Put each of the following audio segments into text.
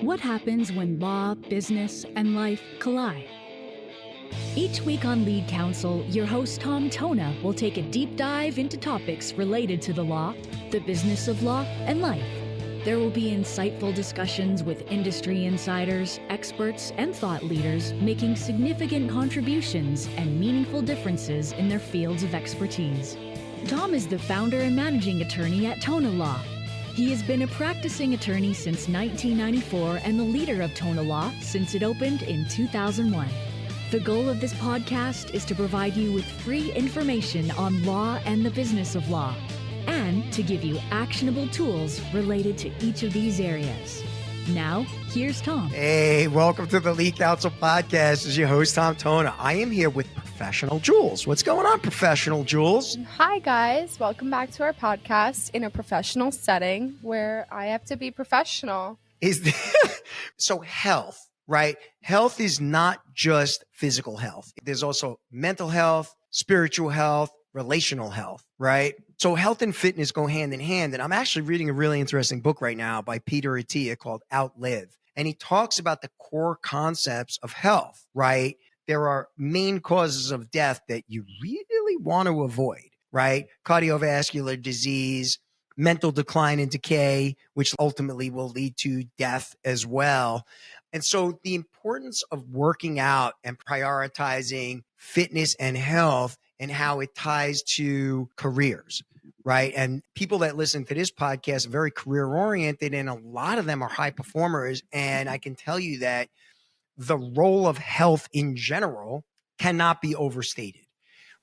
What happens when law, business, and life collide? Each week on Lead Counsel, your host Tom Tona will take a deep dive into topics related to the law, the business of law, and life. There will be insightful discussions with industry insiders, experts, and thought leaders making significant contributions and meaningful differences in their fields of expertise. Tom is the founder and managing attorney at TonaLaw. He has been a practicing attorney since 1994 and the leader of TonaLaw since it opened in 2001. The goal of this podcast is to provide you with free information on law and the business of law, and to give you actionable tools related to each of these areas. Now, here's Tom. Hey, welcome to the Lead Counsel Podcast. This is your host, Tom Tona. I am here with Professional Jules. What's going on, Professional Jules? Hi, guys. Welcome back to our podcast in a professional setting where I have to be professional. So health, right? Health is not just physical health. There's also mental health, spiritual health, relational health, right? So health and fitness go hand in hand. And I'm actually reading a really interesting book right now by Peter Attia called Outlive. And he talks about the core concepts of health, right? There are main causes of death that you really want to avoid, right? Cardiovascular disease, mental decline and decay, which ultimately will lead to death as well. And so the importance of working out and prioritizing fitness and health and how it ties to careers, right? And people that listen to this podcast are very career oriented, and a lot of them are high performers. And I can tell you that the role of health in general cannot be overstated,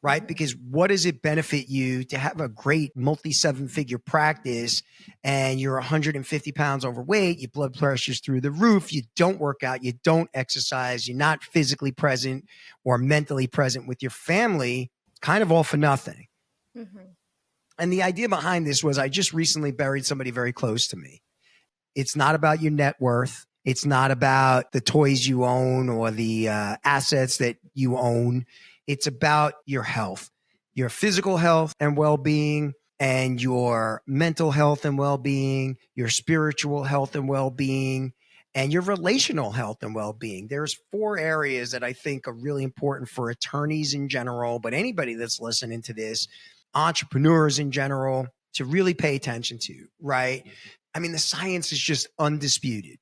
right? Because what does it benefit you to have a great multi-seven-figure practice and you're 150 pounds overweight, your blood pressure's through the roof, you don't work out, you don't exercise, you're not physically present or mentally present with your family, kind of all for nothing. Mm-hmm. And the idea behind this was I just recently buried somebody very close to me. It's not about your net worth. It's not about the toys you own or the assets that you own. It's about your health, your physical health and well-being, and your mental health and well-being, your spiritual health and well-being, and your relational health and well-being. There's 4 areas that I think are really important for attorneys in general, but anybody that's listening to this, entrepreneurs in general, to really pay attention to, right? I mean, the science is just undisputed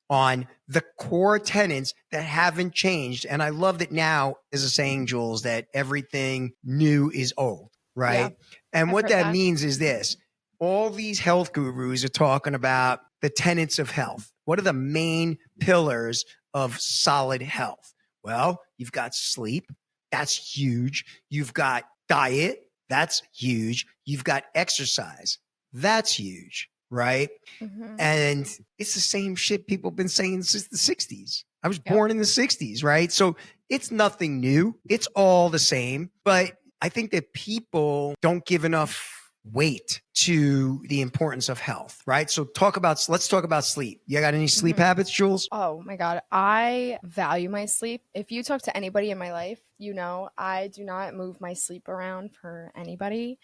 on the core tenets that haven't changed. And I love that now is a saying, Jules, that everything new is old, right? Yeah, and what that means is this. All these health gurus are talking about the tenets of health. What are the main pillars of solid health? Well, you've got sleep. That's huge. You've got diet. That's huge. You've got exercise. That's huge. Right. Mm-hmm. And it's the same shit people have been saying since the 60s. I was born in the 60s. Right. So it's nothing new. It's all the same. But I think that people don't give enough weight to the importance of health. Right. So let's talk about sleep. You got any sleep habits, Jules? Oh, my God. I value my sleep. If you talk to anybody in my life, you know, I do not move my sleep around for anybody.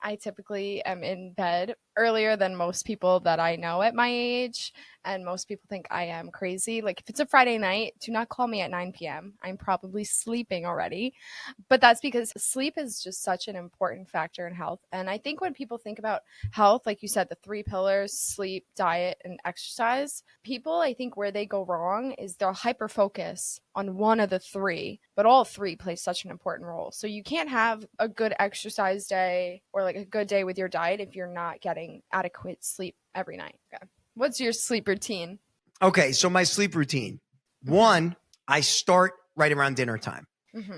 I typically am in bed earlier than most people that I know at my age. And most people think I am crazy. Like if it's a Friday night, do not call me at 9 p.m. I'm probably sleeping already. But that's because sleep is just such an important factor in health. And I think when people think about health, like you said, the 3 pillars, sleep, diet, and exercise, people, I think where they go wrong is they'll hyper focus on one of the 3, but all 3 play such an important role. So you can't have a good exercise day or like a good day with your diet if you're not getting adequate sleep every night. Okay. What's your sleep routine? Okay, so my sleep routine. 1, I start right around dinner time,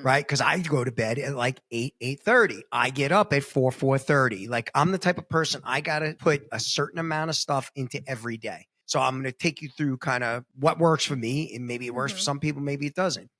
right? Because I go to bed at like 8:30. I get up at 4:30. Like I'm the type of person, I got to put a certain amount of stuff into every day. So I'm going to take you through kind of what works for me. And maybe it works for some people, maybe it doesn't.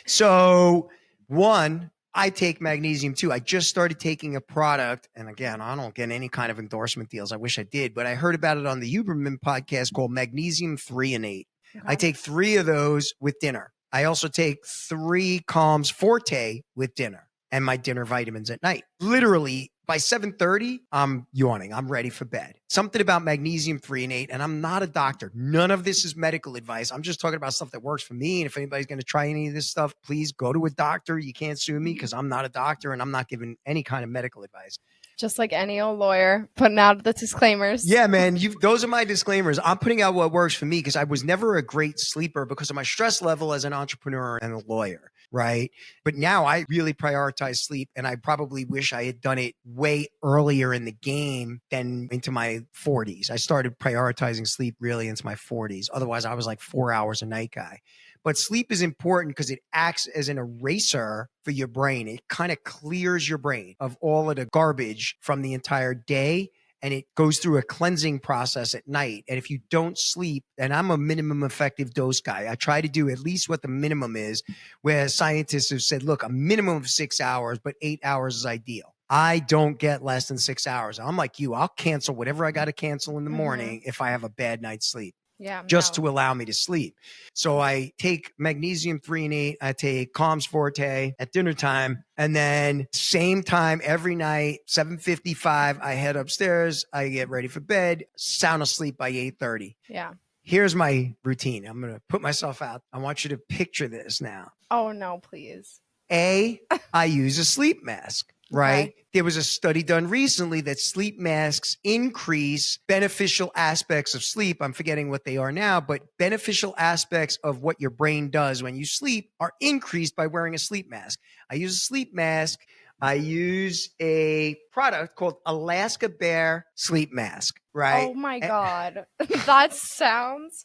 So 1, I take magnesium too. I just started taking a product. And again, I don't get any kind of endorsement deals. I wish I did, but I heard about it on the Huberman podcast called Magnesium 3 and 8. Okay. I take 3 of those with dinner. I also take 3 Calms Forte with dinner and my dinner vitamins at night. Literally By 7:30, I'm yawning. I'm ready for bed. Something about magnesium 3 and 8, and I'm not a doctor. None of this is medical advice. I'm just talking about stuff that works for me. And if anybody's going to try any of this stuff, please go to a doctor. You can't sue me because I'm not a doctor and I'm not giving any kind of medical advice. Just like any old lawyer, putting out the disclaimers. Yeah, man. Those are my disclaimers. I'm putting out what works for me because I was never a great sleeper because of my stress level as an entrepreneur and a lawyer, right? But now I really prioritize sleep, and I probably wish I had done it way earlier in the game than into my 40s. I started prioritizing sleep really into my 40s. Otherwise, I was like 4 hours a night guy. But sleep is important because it acts as an eraser for your brain. It kind of clears your brain of all of the garbage from the entire day, and it goes through a cleansing process at night. And if you don't sleep, and I'm a minimum effective dose guy, I try to do at least what the minimum is, where scientists have said, look, a minimum of 6 hours, but 8 hours is ideal. I don't get less than 6 hours. I'm like you. I'll cancel whatever I got to cancel in the morning if I have a bad night's sleep. Yeah, just to allow me to sleep. So I take magnesium 3 and 8. I take Calms Forte at dinner time. And then same time every night, 7:55, I head upstairs. I get ready for bed, sound asleep by 8:30. Yeah. Here's my routine. I'm going to put myself out. I want you to picture this now. Oh, no, please. I use a sleep mask. Right. Okay. There was a study done recently that sleep masks increase beneficial aspects of sleep. I'm forgetting what they are now, but beneficial aspects of what your brain does when you sleep are increased by wearing a sleep mask. I use a sleep mask. I use a product called Alaska Bear Sleep Mask. Right. Oh my God. That sounds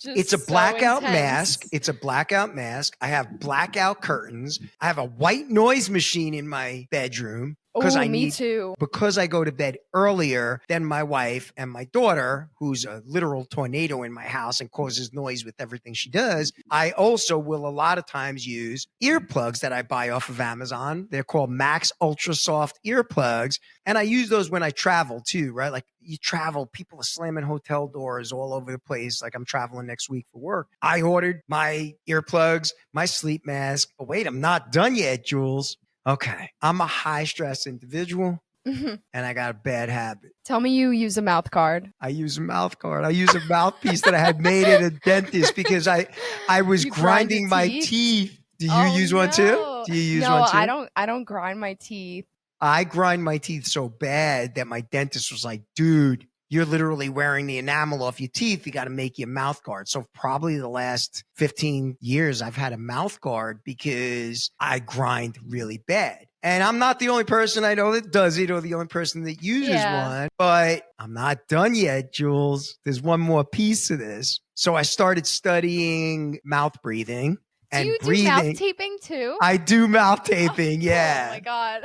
it's a blackout mask. It's a blackout mask. I have blackout curtains. I have a white noise machine in my bedroom. Me too. Because I go to bed earlier than my wife and my daughter, who's a literal tornado in my house and causes noise with everything she does. I also will a lot of times use earplugs that I buy off of Amazon. They're called Max Ultra Soft earplugs. And I use those when I travel too, right? Like you travel, people are slamming hotel doors all over the place. Like I'm traveling next week for work. I ordered my earplugs, my sleep mask. But wait, I'm not done yet, Jules. Okay, I'm a high stress individual and I got a bad habit. Tell me you use a mouth guard. I use a mouth guard. I use a mouthpiece that I had made at a dentist because I was grinding my teeth. Do you use one too? Do you use one too? No, I don't grind my teeth. I grind my teeth so bad that my dentist was like, dude, you're literally wearing the enamel off your teeth. You got to make your mouth guard. So probably the last 15 years, I've had a mouth guard because I grind really bad. And I'm not the only person I know that does it or the only person that uses one, but I'm not done yet, Jules. There's one more piece to this. So I started studying mouth breathing. Do you do mouth taping too? I do mouth taping, yeah. Oh my God.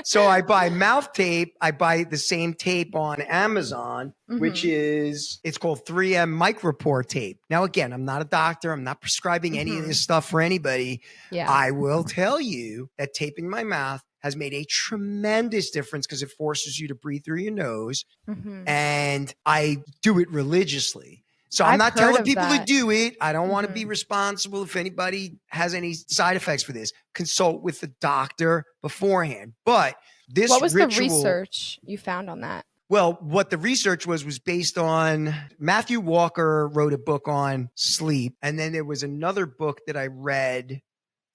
So I buy mouth tape. I buy the same tape on Amazon, which is, it's called 3M Micropore tape. Now, again, I'm not a doctor. I'm not prescribing any of this stuff for anybody. Yeah. I will tell you that taping my mouth has made a tremendous difference because it forces you to breathe through your nose. And I do it religiously. So I'm not telling people to do it. I don't want to be responsible if anybody has any side effects for this. Consult with the doctor beforehand. But this what was the research you found on that? Well, what the research was based on, Matthew Walker wrote a book on sleep. And then there was another book that I read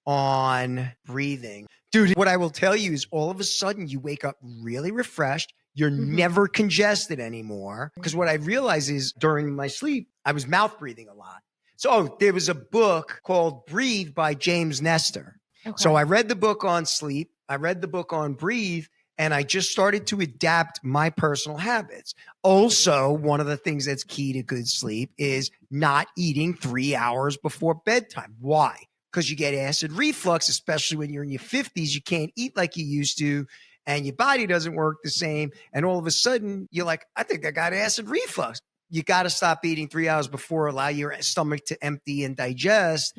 on breathing. Dude, what I will tell you is all of a sudden you wake up really refreshed. You're never congested anymore. Because what I realized is during my sleep, I was mouth breathing a lot. So there was a book called Breathe by James Nestor. Okay. So I read the book on sleep. I read the book on breathe. And I just started to adapt my personal habits. Also, one of the things that's key to good sleep is not eating 3 hours before bedtime. Why? Because you get acid reflux, especially when you're in your 50s. You can't eat like you used to. And your body doesn't work the same. And all of a sudden, you're like, I think I got acid reflux. You got to stop eating 3 hours before, allow your stomach to empty and digest.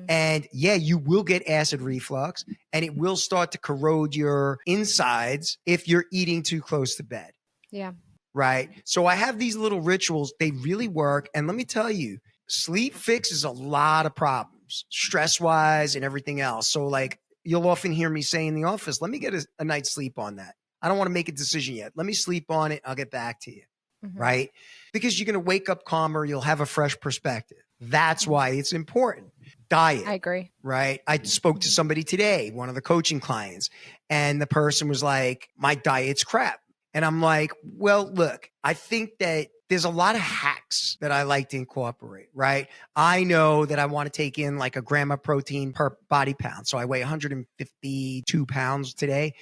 And yeah, you will get acid reflux and it will start to corrode your insides if you're eating too close to bed. Yeah. Right. So I have these little rituals. They really work. And let me tell you, sleep fixes a lot of problems, stress-wise and everything else. So like, you'll often hear me say in the office, let me get a night's sleep on that. I don't want to make a decision yet. Let me sleep on it. I'll get back to you. Mhm. Right? Because you're going to wake up calmer. You'll have a fresh perspective. That's why it's important. Diet. I agree. Right? I spoke to somebody today, one of the coaching clients, and the person was like, my diet's crap. And I'm like, well, look, I think that there's a lot of hacks that I like to incorporate, right? I know that I want to take in like a gram of protein per body pound. So I weigh 152 pounds today.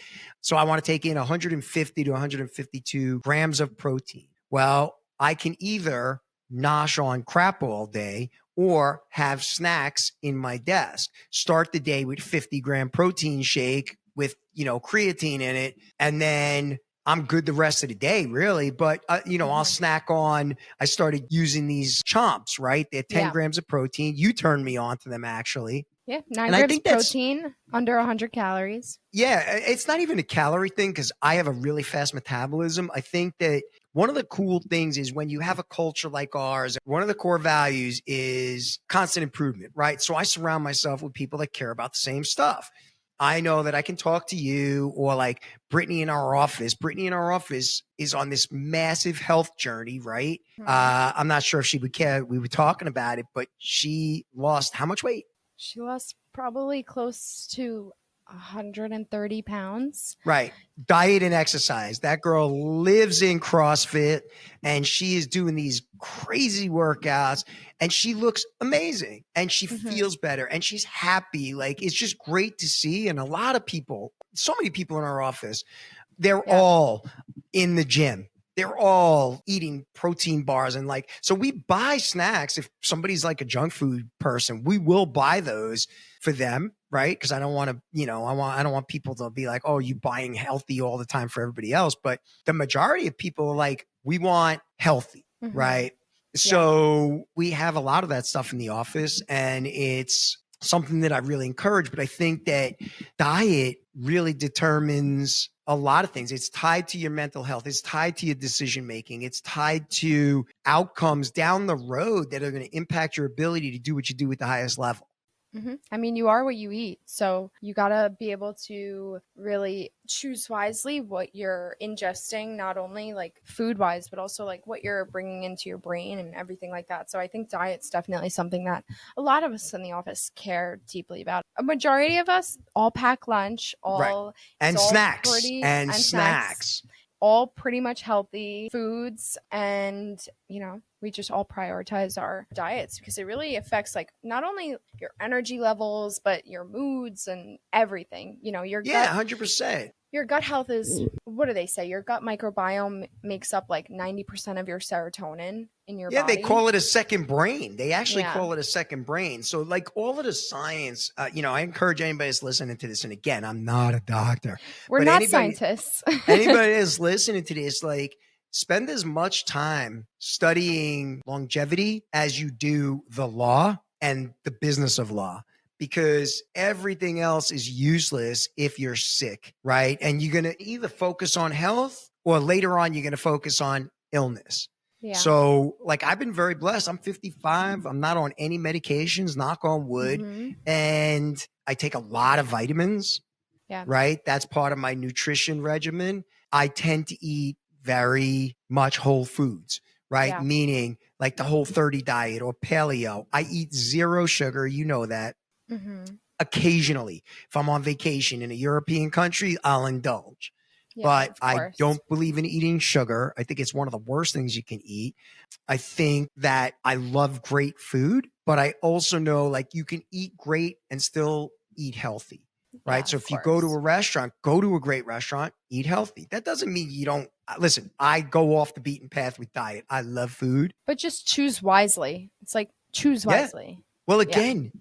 So I want to take in 150 to 152 grams of protein. Well, I can either nosh on crap all day or have snacks in my desk. Start the day with 50-gram protein shake with, creatine in it. And then I'm good the rest of the day, really. But, I'll snack on, I started using these chomps, right? They're 10 grams of protein. You turned me on to them, actually. Yeah, 9 grams of protein, under 100 calories. Yeah, it's not even a calorie thing because I have a really fast metabolism. I think that one of the cool things is when you have a culture like ours, one of the core values is constant improvement, right? So I surround myself with people that care about the same stuff. I know that I can talk to you or like Brittany in our office. Brittany in our office is on this massive health journey, right? I'm not sure if she would care. We were talking about it, but she lost how much weight? She lost probably close to 130 pounds. Right. Diet and exercise. That girl lives in CrossFit and she is doing these crazy workouts and she looks amazing and she feels better and she's happy. Like, it's just great to see. And a lot of people, so many people in our office, they're all in the gym. They're all eating protein bars and so we buy snacks. If somebody's like a junk food person, we will buy those for them, right? Because I don't want to, I don't want people to be like, oh, you buying healthy all the time for everybody else. But the majority of people are like, we want healthy, right? So we have a lot of that stuff in the office and it's something that I really encourage. But I think that diet really determines a lot of things. It's tied to your mental health. It's tied to your decision making. It's tied to outcomes down the road that are going to impact your ability to do what you do at the highest level. I mean, you are what you eat. So you got to be able to really choose wisely what you're ingesting, not only like food wise, but also like what you're bringing into your brain and everything like that. So I think diet's definitely something that a lot of us in the office care deeply about. A majority of us all pack lunch, and snacks. All pretty much healthy foods. And, we just all prioritize our diets because it really affects like not only your energy levels, but your moods and everything, your gut. 100%. Your gut health is, what do they say? Your gut microbiome makes up like 90% of your serotonin in your body. Yeah, they call it a second brain. They actually call it a second brain. So like all of the science, I encourage anybody that's listening to this. And again, I'm not a doctor. We're not scientists. Anybody that's listening to this, like spend as much time studying longevity as you do the law and the business of law. Because everything else is useless if you're sick, right? And you're going to either focus on health or later on, you're going to focus on illness. Yeah. So like I've been very blessed. I'm 55. I'm not on any medications, knock on wood. And I take a lot of vitamins, right? That's part of my nutrition regimen. I tend to eat very much whole foods, right? Yeah. Meaning like the Whole30 diet or paleo. I eat zero sugar. You know that. Occasionally, if I'm on vacation in a European country, I'll indulge. But I don't believe in eating sugar. I think it's one of the worst things you can eat. I think that I love great food, but I also know like you can eat great and still eat healthy, right? So if you go to a restaurant, go to a great restaurant, eat healthy. That doesn't mean you don't. Listen, I go off the beaten path with diet. I love food. But just choose wisely. It's like choose wisely. Yeah. Well, again,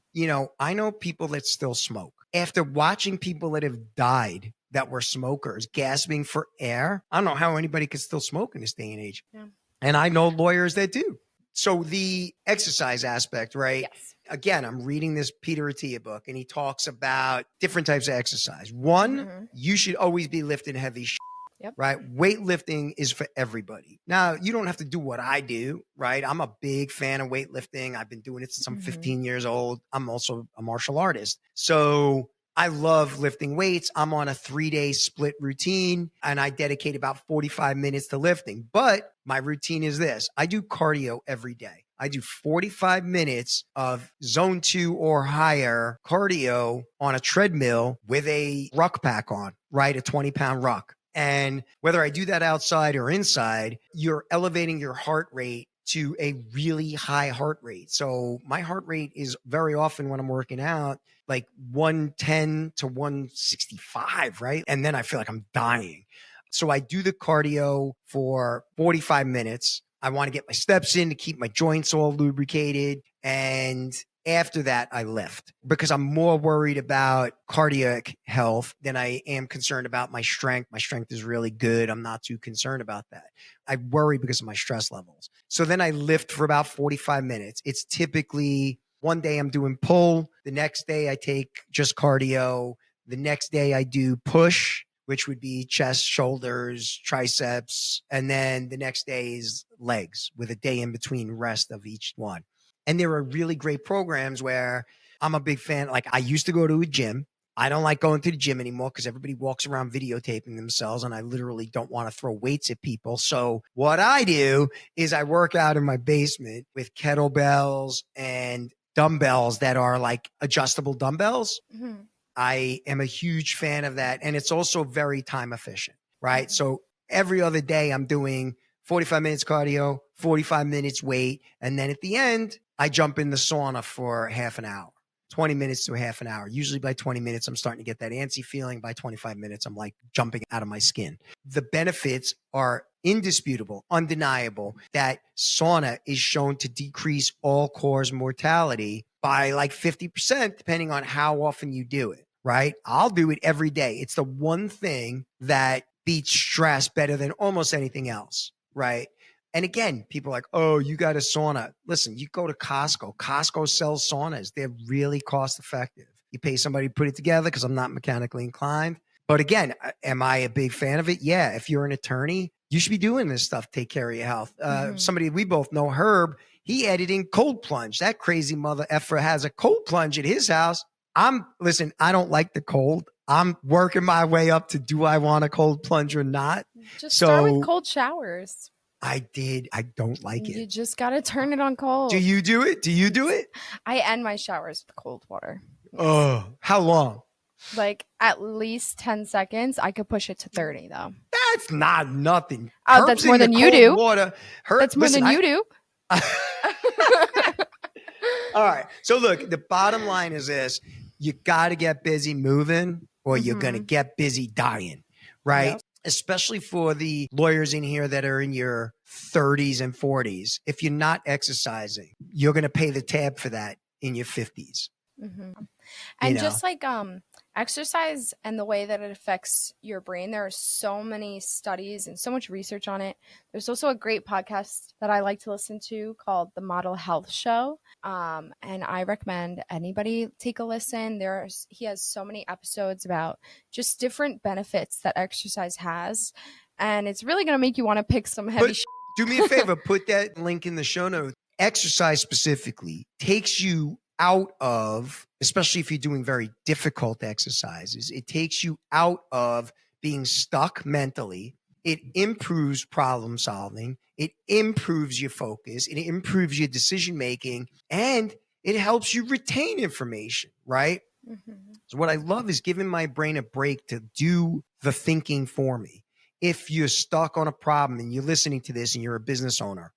I know people that still smoke. After watching people that have died that were smokers gasping for air, I don't know how anybody could still smoke in this day and age. Yeah. And I know lawyers that do. So the exercise aspect, right? Yes. Again, I'm reading this Peter Attia book and he talks about different types of exercise. One, you should always be lifting heavy shit. Yep. Right. Weightlifting is for everybody. Now, you don't have to do what I do, right? I'm a big fan of weightlifting. I've been doing it since I'm 15 years old. I'm also a martial artist. So I love lifting weights. I'm on a 3-day split routine and I dedicate about 45 minutes to lifting. But my routine is this. I do cardio every day. I do 45 minutes of zone 2 or higher cardio on a treadmill with a ruck pack on, right? A 20-pound ruck. And whether I do that outside or inside, you're elevating your heart rate to a really high heart rate. So my heart rate is very often when I'm working out, like 110 to 165, right? And then I feel like I'm dying. So I do the cardio for 45 minutes. I want to get my steps in to keep my joints all lubricated. And after that, I lift because I'm more worried about cardiac health than I am concerned about my strength. My strength is really good. I'm not too concerned about that. I worry because of my stress levels. So then I lift for about 45 minutes. It's typically one day I'm doing pull. The next day I take just cardio. The next day I do push, which would be chest, shoulders, triceps. And then the next day is legs with a day in between rest of each one. And there are really great programs where I'm a big fan. Like I used to go to a gym. I don't like going to the gym anymore because everybody walks around videotaping themselves and I literally don't want to throw weights at people. So what I do is I work out in my basement with kettlebells and dumbbells that are like adjustable dumbbells. Mm-hmm. I am a huge fan of that. And it's also very time efficient, right? Mm-hmm. So every other day I'm doing 45 minutes cardio, 45 minutes weight. And then at the end, I jump in the sauna for half an hour, 20 minutes to half an hour. Usually by 20 minutes, I'm starting to get that antsy feeling. By 25 minutes, I'm like jumping out of my skin. The benefits are indisputable, undeniable, that sauna is shown to decrease all-cause mortality by like 50%, depending on how often you do it, right? I'll do it every day. It's the one thing that beats stress better than almost anything else, right? And again, people are like, oh, you got a sauna. Listen, you go to Costco. Costco sells saunas. They're really cost effective. You pay somebody to put it together because I'm not mechanically inclined. But again, am I a big fan of it? Yeah. If you're an attorney, you should be doing this stuff to take care of your health. Somebody we both know, Herb, he added in cold plunge. That crazy mother effer has a cold plunge at his house. Listen, I don't like the cold. I'm working my way up to do I want a cold plunge or not. Just start with cold showers. I did. I don't like it. You just got to turn it on cold. Do you do it? Do you do it? I end my showers with cold water. Yes. Oh, how long? Like at least 10 seconds. I could push it to 30 though. That's not nothing. Oh, that's more than you do. Water. That's more than you do. All right. So look, the bottom line is this. You got to get busy moving or you're going to get busy dying, right? Yep. Especially for the lawyers in here that are in your 30s and 40s. If you're not exercising, you're going to pay the tab for that in your 50s. Mm-hmm. And just like exercise and the way that it affects your brain, there are so many studies and so much research on it. There's also a great podcast that I like to listen to called The Model Health Show. And I recommend anybody take a listen. He has so many episodes about just different benefits that exercise has. And it's really going to make you want to pick some heavy shit. Do me a favor, put that link in the show notes. Exercise specifically takes you out of, especially if you're doing very difficult exercises, it takes you out of being stuck mentally. It improves problem solving. It improves your focus. It improves your decision making, and it helps you retain information, right? Mm-hmm. So what I love is giving my brain a break to do the thinking for me. If you're stuck on a problem and you're listening to this and you're a business owner,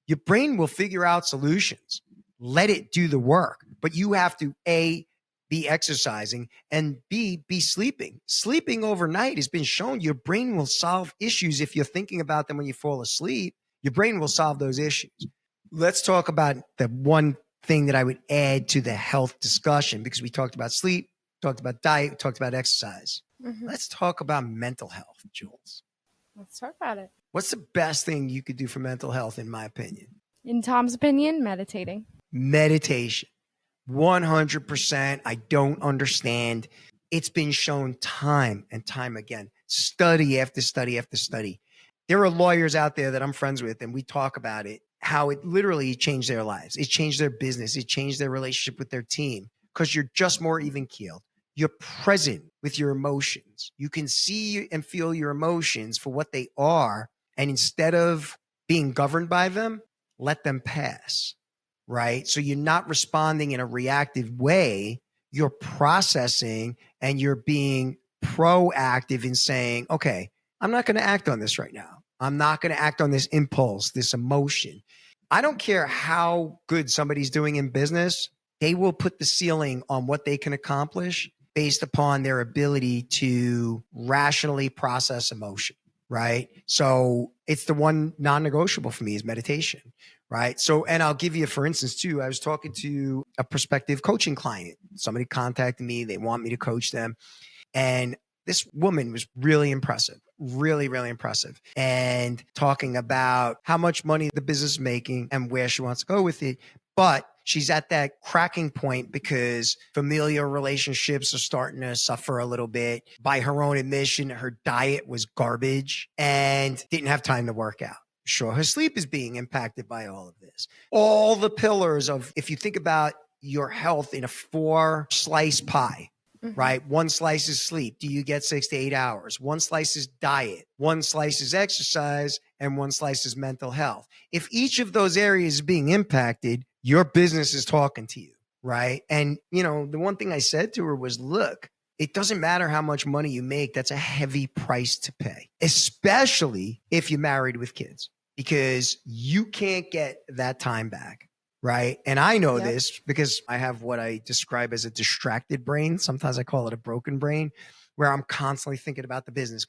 your brain will figure out solutions. Let it do the work, but you have to A, be exercising, and B, be sleeping. Sleeping overnight has been shown your brain will solve issues. If you're thinking about them when you fall asleep, your brain will solve those issues. Let's talk about the one thing that I would add to the health discussion, because we talked about sleep, talked about diet, we talked about exercise. Mm-hmm. Let's talk about mental health, Jules. Let's talk about it. What's the best thing you could do for mental health, in my opinion? In Tom's opinion, meditating. Meditation. 100%. I don't understand. It's been shown time and time again. Study after study after study. There are lawyers out there that I'm friends with, and we talk about it, how it literally changed their lives. It changed their business. It changed their relationship with their team because you're just more even keeled. you're present with your emotions. You can see and feel your emotions for what they are. And instead of being governed by them, let them pass, right? So you're not responding in a reactive way. You're processing and you're being proactive in saying, okay, I'm not going to act on this right now. I'm not going to act on this impulse, this emotion. I don't care how good somebody's doing in business. They will put the ceiling on what they can accomplish based upon their ability to rationally process emotion, right? So it's the one non-negotiable for me is meditation, right? So, and I'll give you, for instance, too, I was talking to a prospective coaching client. Somebody contacted me. They want me to coach them. And this woman was really impressive, really, really impressive. And talking about how much money the business is making and where she wants to go with it. But she's at that cracking point because familial relationships are starting to suffer a little bit. By her own admission, her diet was garbage and didn't have time to work out. Sure, her sleep is being impacted by all of this. All the pillars of, if you think about your health in a 4-slice pie, right? One slice is sleep. Do you get 6 to 8 hours? One slice is diet. One slice is exercise. And one slice is mental health. If each of those areas is being impacted, your business is talking to you, right? And, you know, the one thing I said to her was, look, it doesn't matter how much money you make. That's a heavy price to pay, especially if you're married with kids, because you can't get that time back. Right. And I know this because I have what I describe as a distracted brain. Sometimes I call it a broken brain, where I'm constantly thinking about the business,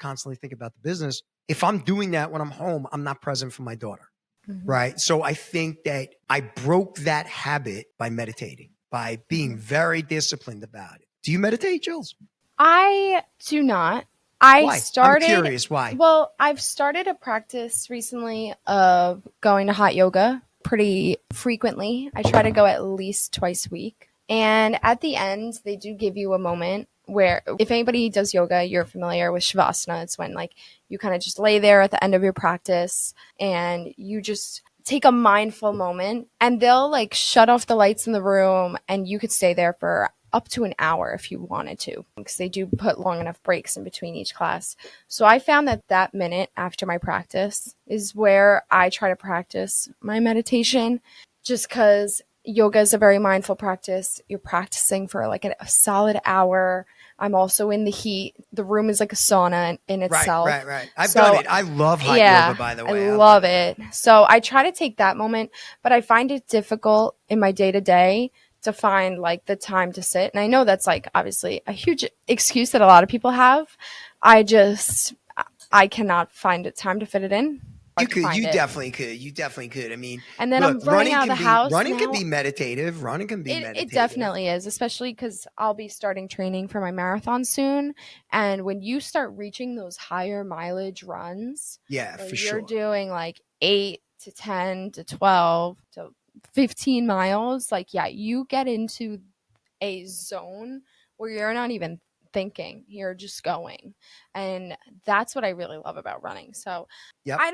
If I'm doing that when I'm home, I'm not present for my daughter. Right. So I think that I broke that habit by meditating, by being very disciplined about it. Do you meditate, Jules? I do not. Why? I'm curious. Why? Well, I've started a practice recently of going to hot yoga pretty frequently. I try to go at least twice a week. And at the end, they do give you a moment where, if anybody does yoga, you're familiar with Shavasana. It's when like you kind of just lay there at the end of your practice and you just take a mindful moment, and they'll like shut off the lights in the room and you could stay there for up to an hour if you wanted to, because they do put long enough breaks in between each class. So I found that minute after my practice is where I try to practice my meditation, just because yoga is a very mindful practice. You're practicing for like a solid hour. I'm also in the heat. The room is like a sauna in itself. Right. I've done it. I love hot yoga, by the way. I love it. So I try to take that moment, but I find it difficult in my day-to-day to find like the time to sit. And I know that's like obviously a huge excuse that a lot of people have. I cannot find the time to fit it in. You definitely could. I mean, and then look, I'm running out of the house. Running can be meditative. Running can be meditative. It definitely is, especially because I'll be starting training for my marathon soon. And when you start reaching those higher mileage runs, you're doing like 8 to 10 to 12 to 15 miles, you get into a zone where you're not even thinking, you're just going. And that's what I really love about running. So I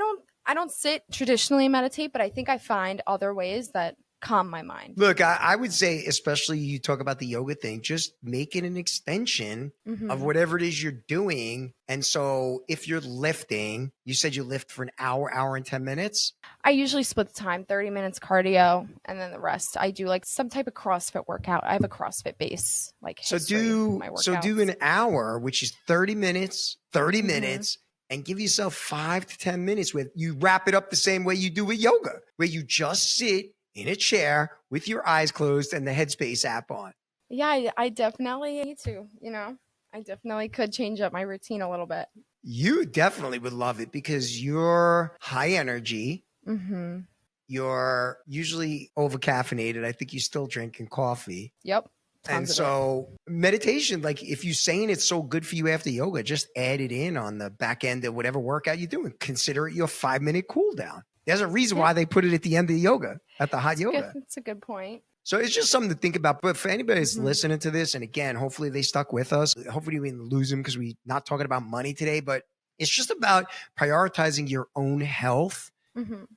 don't sit traditionally and meditate, but I think I find other ways that calm my mind. Look, I would say, especially you talk about the yoga thing, just make it an extension of whatever it is you're doing. And so if you're lifting, you said you lift for an hour and 10 minutes. I usually split the time, 30 minutes cardio, and then the rest I do like some type of CrossFit workout. I have a CrossFit base, so do an hour, which is 30 minutes, and give yourself 5 to 10 minutes where you wrap it up the same way you do with yoga, where you just sit in a chair with your eyes closed and the Headspace app on. Yeah, I definitely need to, I definitely could change up my routine a little bit. You definitely would love it because you're high energy. You're usually over caffeinated. I think you're still drinking coffee. Yep. And so meditation, like if you're saying it's so good for you after yoga, just add it in on the back end of whatever workout you're doing. Consider it your 5-minute cool down. There's a reason why they put it at the end of yoga, at the hot yoga. That's a good point. So it's just something to think about. But for anybody that's listening to this, and again, hopefully they stuck with us. Hopefully we didn't lose them because we're not talking about money today, but it's just about prioritizing your own health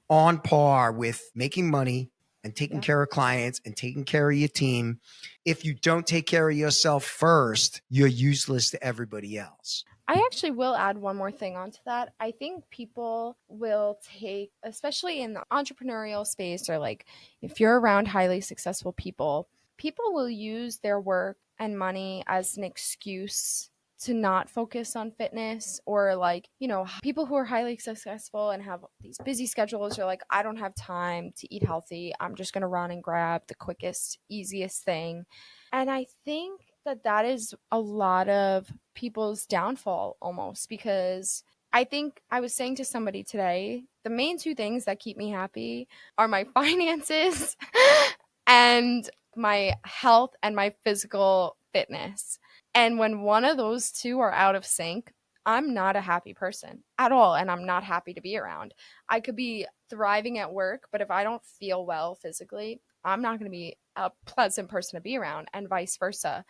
on par with making money and taking care of clients and taking care of your team. If you don't take care of yourself first, you're useless to everybody else. I actually will add one more thing onto that. I think people will take, especially in the entrepreneurial space, or like if you're around highly successful people, people will use their work and money as an excuse to not focus on fitness, or like, you know, people who are highly successful and have these busy schedules are like, I don't have time to eat healthy. I'm just going to run and grab the quickest, easiest thing. And I think that is a lot of people's downfall almost, because I think I was saying to somebody today, the main two things that keep me happy are my finances and my health and my physical fitness. And when one of those two are out of sync, I'm not a happy person at all. And I'm not happy to be around. I could be thriving at work, but if I don't feel well physically, I'm not going to be a pleasant person to be around, and vice versa.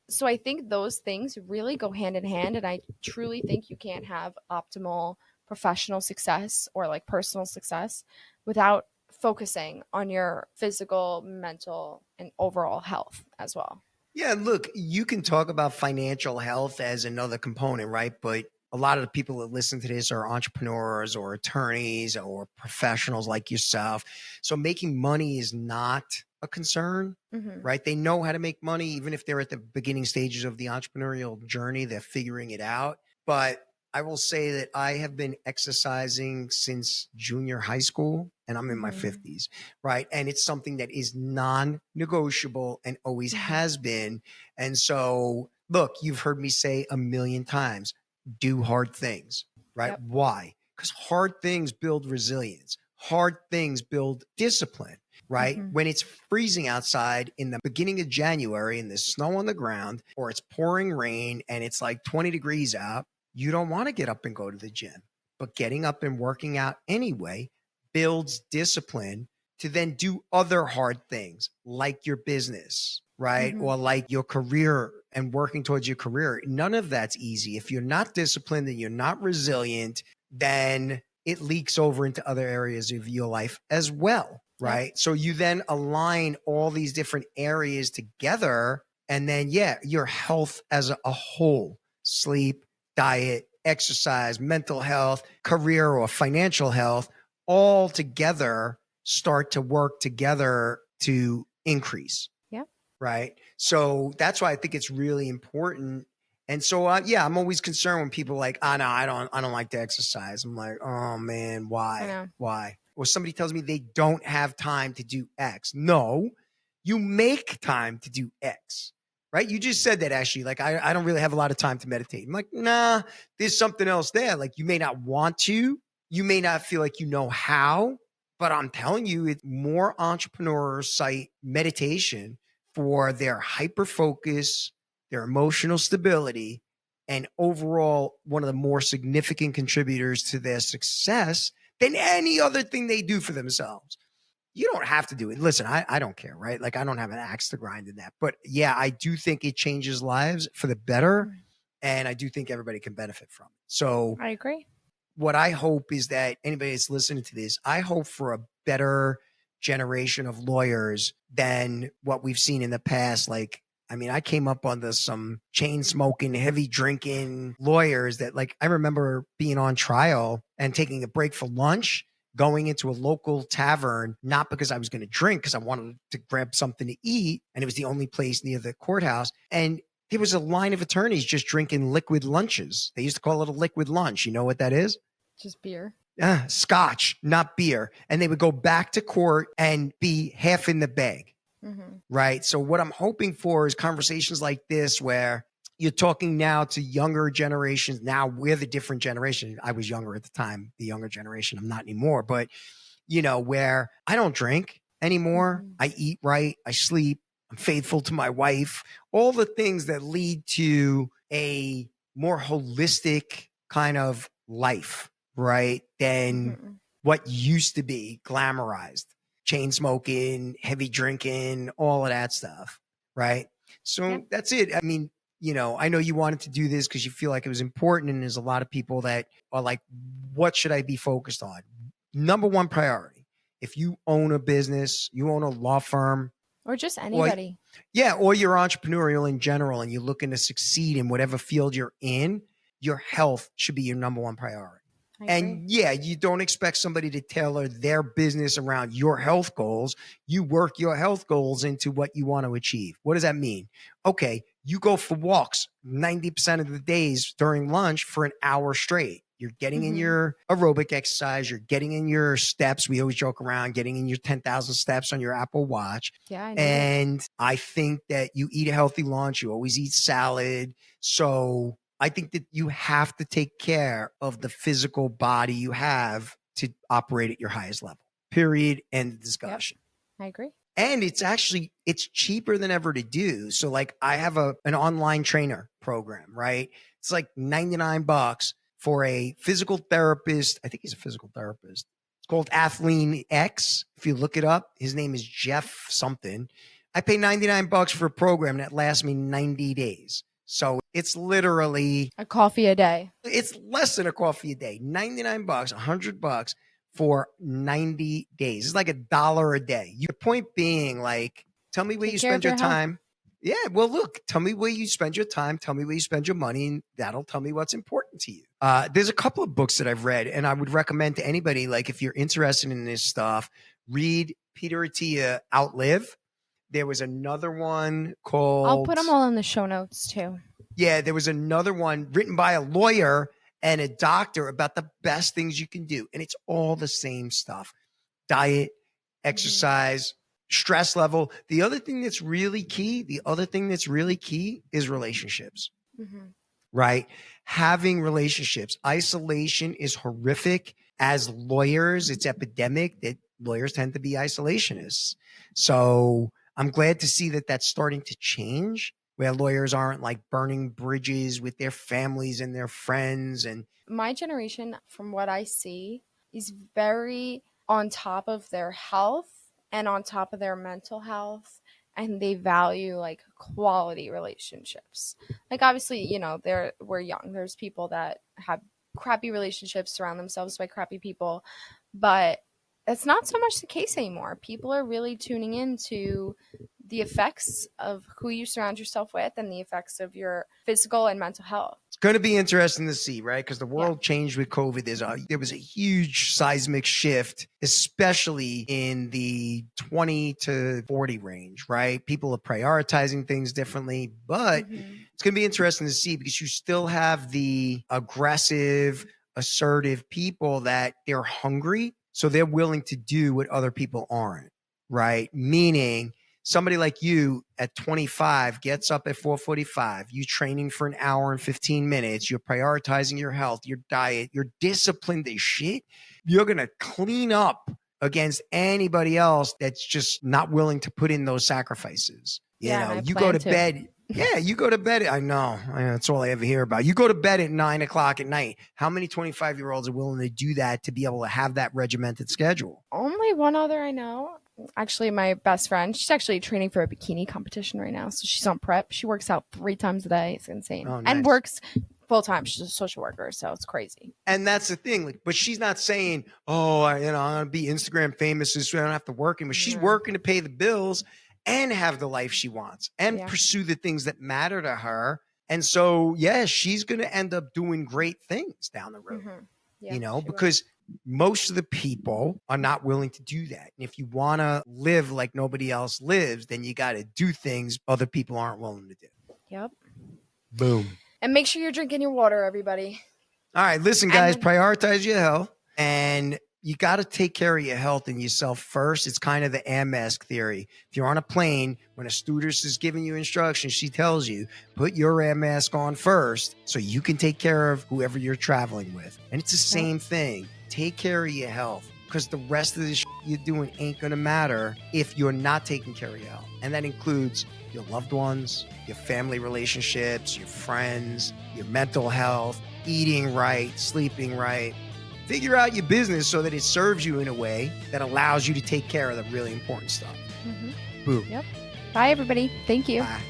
So I think those things really go hand in hand. And I truly think you can't have optimal professional success or like personal success without focusing on your physical, mental, and overall health as well. Yeah, look, you can talk about financial health as another component, right? But a lot of the people that listen to this are entrepreneurs or attorneys or professionals like yourself. So making money is not a concern, right? They know how to make money, even if they're at the beginning stages of the entrepreneurial journey, they're figuring it out. But I will say that I have been exercising since junior high school, and I'm in my 50s, right? And it's something that is non-negotiable and always has been. And so, look, you've heard me say a million times, do hard things, right? Yep. Why? Because hard things build resilience. Hard things build discipline, right? When it's freezing outside in the beginning of January and there's snow on the ground, or it's pouring rain and it's like 20 degrees out, you don't want to get up and go to the gym. But getting up and working out anyway builds discipline to then do other hard things like your business, right? Or like your career and working towards your career. None of that's easy. If you're not disciplined and you're not resilient, then it leaks over into other areas of your life as well, right? Yep. So you then align all these different areas together, and then, your health as a whole, sleep, diet, exercise, mental health, career or financial health, all together start to work together to increase. Yeah. Right. So that's why I think it's really important. And so, I'm always concerned when people are like, no, I don't like to exercise. I'm like, oh man, why? Why? Or somebody tells me they don't have time to do X. No, you make time to do X. Right? You just said that, actually. Like, I don't really have a lot of time to meditate. I'm like, nah, there's something else there. Like, you may not want to, you may not feel like you know how, but I'm telling you, it's more entrepreneurs cite meditation for their hyper focus, their emotional stability, and overall one of the more significant contributors to their success than any other thing they do for themselves. You don't have to do it. Listen, I don't care, right? Like, I don't have an axe to grind in that. But I do think it changes lives for the better. And I do think everybody can benefit from it. So I agree. What I hope is that anybody that's listening to this, I hope for a better generation of lawyers than what we've seen in the past. Like, I mean, I came up under some chain smoking, heavy drinking lawyers that, like, I remember being on trial and taking a break for lunch, going into a local tavern, not because I was going to drink, because I wanted to grab something to eat. And it was the only place near the courthouse. And there was a line of attorneys just drinking liquid lunches. They used to call it a liquid lunch. You know what that is? Just beer. Scotch, not beer. And they would go back to court and be half in the bag. Right. So what I'm hoping for is conversations like this, where you're talking now to younger generations. Now we're the different generation. I was younger at the time, the younger generation. I'm not anymore. But, where I don't drink anymore. I eat right. I sleep. I'm faithful to my wife. All the things that lead to a more holistic kind of life, right? Than what used to be glamorized. Chain smoking, heavy drinking, all of that stuff, right? So that's it. I mean, I know you wanted to do this because you feel like it was important, and there's a lot of people that are like, what should I be focused on? Number one priority if you own a business, you own a law firm, Or just anybody. or you're entrepreneurial in general and you're looking to succeed in whatever field you're in, your health should be your number one priority. And you don't expect somebody to tailor their business around your health goals. You work your health goals into what you want to achieve. What does that mean? Okay, you go for walks 90% of the days during lunch for an hour straight. You're getting in your aerobic exercise. You're getting in your steps. We always joke around getting in your 10,000 steps on your Apple Watch. Yeah, I know. And I think that you eat a healthy lunch. You always eat salad. So I think that you have to take care of the physical body you have to operate at your highest level, period. End of discussion. Yep, I agree. And it's cheaper than ever to do. So like I have an online trainer program, right? It's like $99 for a physical therapist. I think he's a physical therapist. It's called Athlean X. If you look it up, his name is Jeff something. I pay $99 for a program that lasts me 90 days. So it's literally a coffee a day. It's less than a coffee a day. $99, $100 for 90 days. It's like $1 a day. Your point being, like, tell me where you spend your time. Yeah, well, look, tell me where you spend your time. Tell me where you spend your money, and that'll tell me what's important to you. There's a couple of books that I've read, and I would recommend to anybody, like, if you're interested in this stuff, read Peter Attia, Outlive. There was another one called... I'll put them all in the show notes, too. Yeah, there was another one written by a lawyer and a doctor about the best things you can do. And it's all the same stuff. Diet, exercise, stress level. The other thing that's really key is relationships, right? Having relationships. Isolation is horrific. As lawyers, it's epidemic that lawyers tend to be isolationists. So I'm glad to see that that's starting to change, where lawyers aren't like burning bridges with their families and their friends. And my generation, from what I see, is very on top of their health and on top of their mental health. And they value like quality relationships. Like obviously, you know, we're young. There's people that have crappy relationships, surround themselves by crappy people, but that's not so much the case anymore. People are really tuning into the effects of who you surround yourself with and the effects of your physical and mental health. It's going to be interesting to see, right? Because the world changed with COVID. There was a huge seismic shift, especially in the 20 to 40 range, right? People are prioritizing things differently, but it's going to be interesting to see because you still have the aggressive, assertive people that they're hungry. So they're willing to do what other people aren't, right? Meaning somebody like you at 25 gets up at 4:45, you training for an hour and 15 minutes, you're prioritizing your health, your diet, you're disciplined as shit. You're going to clean up against anybody else that's just not willing to put in those sacrifices. You know, you go to bed. Yeah, you go to bed. I know. That's all I ever hear about. You go to bed at 9 o'clock at night. How many 25-year-olds are willing to do that to be able to have that regimented schedule? Only one other I know. Actually, my best friend, she's actually training for a bikini competition right now. So she's on prep. She works out 3 times a day. It's insane. Oh, nice. And works full time. She's a social worker. So it's crazy. And that's the thing. Like, but she's not saying, I'm going to be Instagram famous so I don't have to work anymore. She's working to pay the bills and have the life she wants and pursue the things that matter to her. And so, she's going to end up doing great things down the road, because most of the people are not willing to do that. And if you want to live like nobody else lives, then you got to do things other people aren't willing to do. Yep. Boom. And make sure you're drinking your water, everybody. All right. Listen, guys, prioritize your health. And you got to take care of your health and yourself first. It's kind of the air-mask theory. If you're on a plane, when a stewardess is giving you instructions, she tells you, put your air mask on first so you can take care of whoever you're traveling with. And it's the same thing. Take care of your health because the rest of the shit you're doing ain't going to matter if you're not taking care of your health. And that includes your loved ones, your family relationships, your friends, your mental health, eating right, sleeping right. Figure out your business so that it serves you in a way that allows you to take care of the really important stuff. Boom. Yep. Bye, everybody. Thank you. Bye.